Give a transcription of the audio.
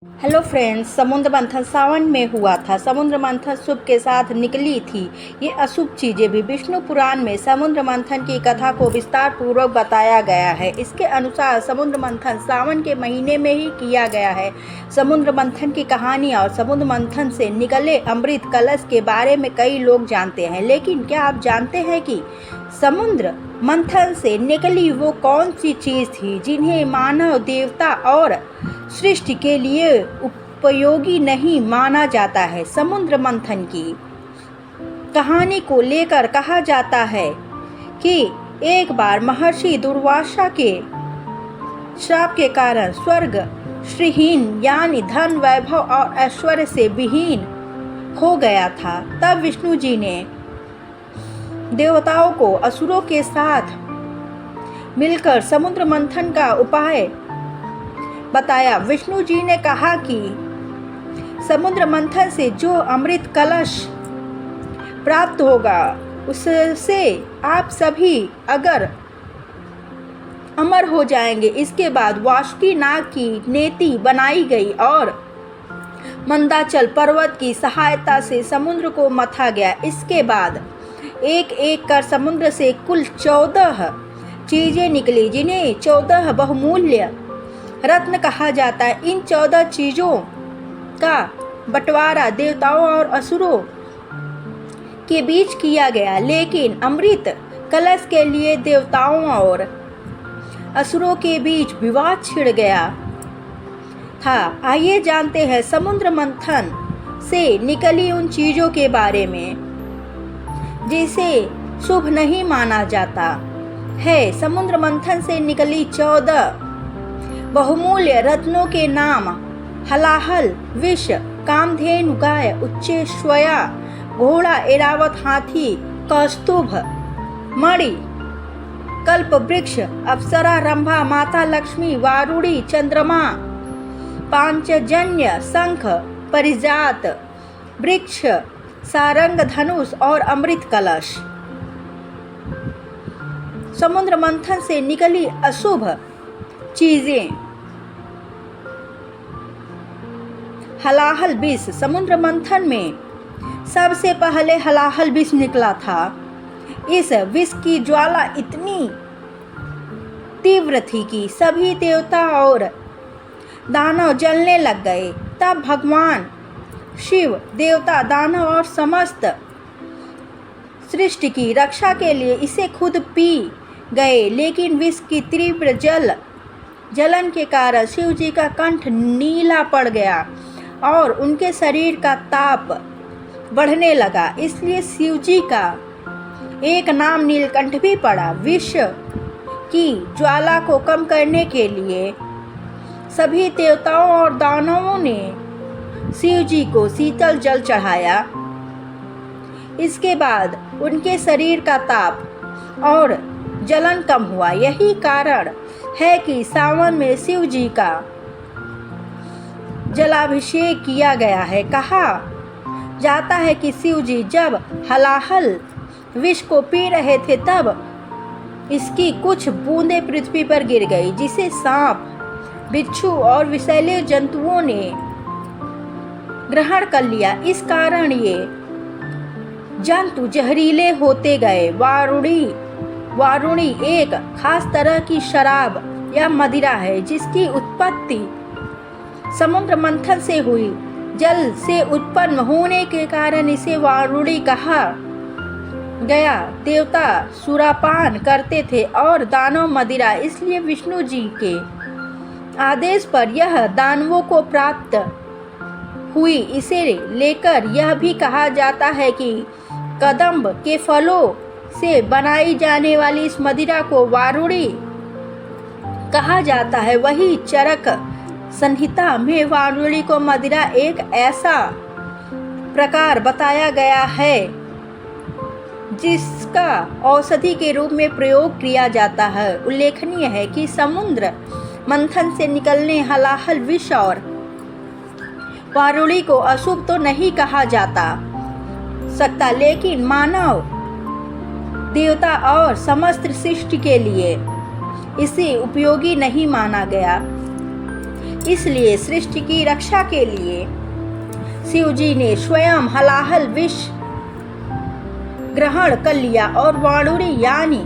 Hello friends, समुद्र मंथन सावन में हुआ था। समुद्र मंथन शुभ के साथ निकली थी ये अशुभ चीज़ें भी। विष्णु पुराण में समुद्र मंथन की कथा को विस्तार पूर्वक बताया गया है। इसके अनुसार समुद्र मंथन सावन के महीने में ही किया गया है। समुद्र मंथन की कहानी और समुद्र मंथन से निकले अमृत कलश के बारे में कई लोग जानते हैं, लेकिन क्या आप जानते हैं कि समुद्र मंथन से निकली वो कौन सी चीज़ थी जिन्हें मानव, देवता और सृष्टि के लिए उपयोगी नहीं माना जाता है। समुद्र मंथन की कहानी को लेकर कहा जाता है कि एक बार महर्षि दुर्वासा के श्राप के कारण स्वर्ग श्रीहीन यानी धन, वैभव और ऐश्वर्य से विहीन हो गया था। तब विष्णु जी ने देवताओं को असुरों के साथ मिलकर समुद्र मंथन का उपाय बताया। विष्णु जी ने कहा कि समुद्र मंथन से जो अमृत कलश प्राप्त होगा उससे आप सभी अगर अमर हो जाएंगे। इसके बाद वासुकी नाग की नेति बनाई गई और मंदाचल पर्वत की सहायता से समुद्र को मथा गया। इसके बाद एक एक कर समुद्र से कुल 14 चीज़ें निकली, जिन्हें 14 बहुमूल्य रत्न कहा जाता है। इन 14 चीज़ों का बंटवारा देवताओं और असुरों के बीच किया गया, लेकिन अमृत कलश के लिए देवताओं और असुरों के बीच विवाद छिड़ गया था। आइए जानते हैं समुद्र मंथन से निकली उन चीज़ों के बारे में जिसे शुभ नहीं माना जाता है। समुद्र मंथन से निकली 14 बहुमूल्य रत्नों के नाम हलाहल, विष, कामधेनु गाय, उच्चेश्वया घोड़ा, ऐरावत हाथी, कौस्तुभ मणि, कल्प वृक्ष, अप्सरा, रंभा, माता लक्ष्मी, वारुणी, चंद्रमा, पांचजन्य, शंख, परिजात, वृक्ष, सारंग, धनुष और अमृत कलश। समुद्र मंथन से निकली अशुभ चीजें। हलाहल विष। समुद्र मंथन में सबसे पहले हलाहल विष निकला था। इस विष की ज्वाला इतनी तीव्र थी कि सभी देवता और दानव जलने लग गए। तब भगवान शिव, देवता, दानव और समस्त सृष्टि की रक्षा के लिए इसे खुद पी गए, लेकिन विष की तीव्र जलन के कारण शिव जी का कंठ नीला पड़ गया और उनके शरीर का ताप बढ़ने लगा। इसलिए शिव जी का एक नाम नीलकंठ भी पड़ा। विष की ज्वाला को कम करने के लिए सभी देवताओं और दानवों ने शिव जी को शीतल जल चढ़ाया। इसके बाद उनके शरीर का ताप और जलन कम हुआ। यही कारण है कि सावन में शिव जी का जलाभिषेक किया गया है। कहा जाता है कि शिव जी जब हलाहल विष को पी रहे थे तब इसकी कुछ बूंदें पृथ्वी पर गिर गई, जिसे सांप, बिच्छू और विषैले जंतुओं ने ग्रहण कर लिया। इस कारण ये जंतु जहरीले होते गए। वारुणी एक खास तरह की शराब या मदिरा है जिसकी उत्पत्ति समुद्र मंथन से हुई। जल से उत्पन्न होने के कारण इसे वारुणी कहा गया। देवता सुरापान करते थे और दानव मदिरा। इसलिए विष्णु जी के आदेश पर यह दानवों को प्राप्त हुई। इसे लेकर यह भी कहा जाता है कि कदम्ब के फलों से बनाई जाने वाली इस मदिरा को वारुणी कहा जाता है। वही चरक संहिता में वारुणी को मदिरा एक ऐसा प्रकार बताया गया है जिसका औषधि के रूप में प्रयोग किया जाता है। उल्लेखनीय है कि समुद्र मंथन से निकलने हलाहल विष और वारुणी को अशुभ तो नहीं कहा जाता सकता, लेकिन मानव, देवता और समस्त सृष्टि के लिए इसे उपयोगी नहीं माना गया। इसलिए सृष्टि की रक्षा के लिए शिव जी ने स्वयं हलाहल विष ग्रहण कर लिया और वाणुरी यानी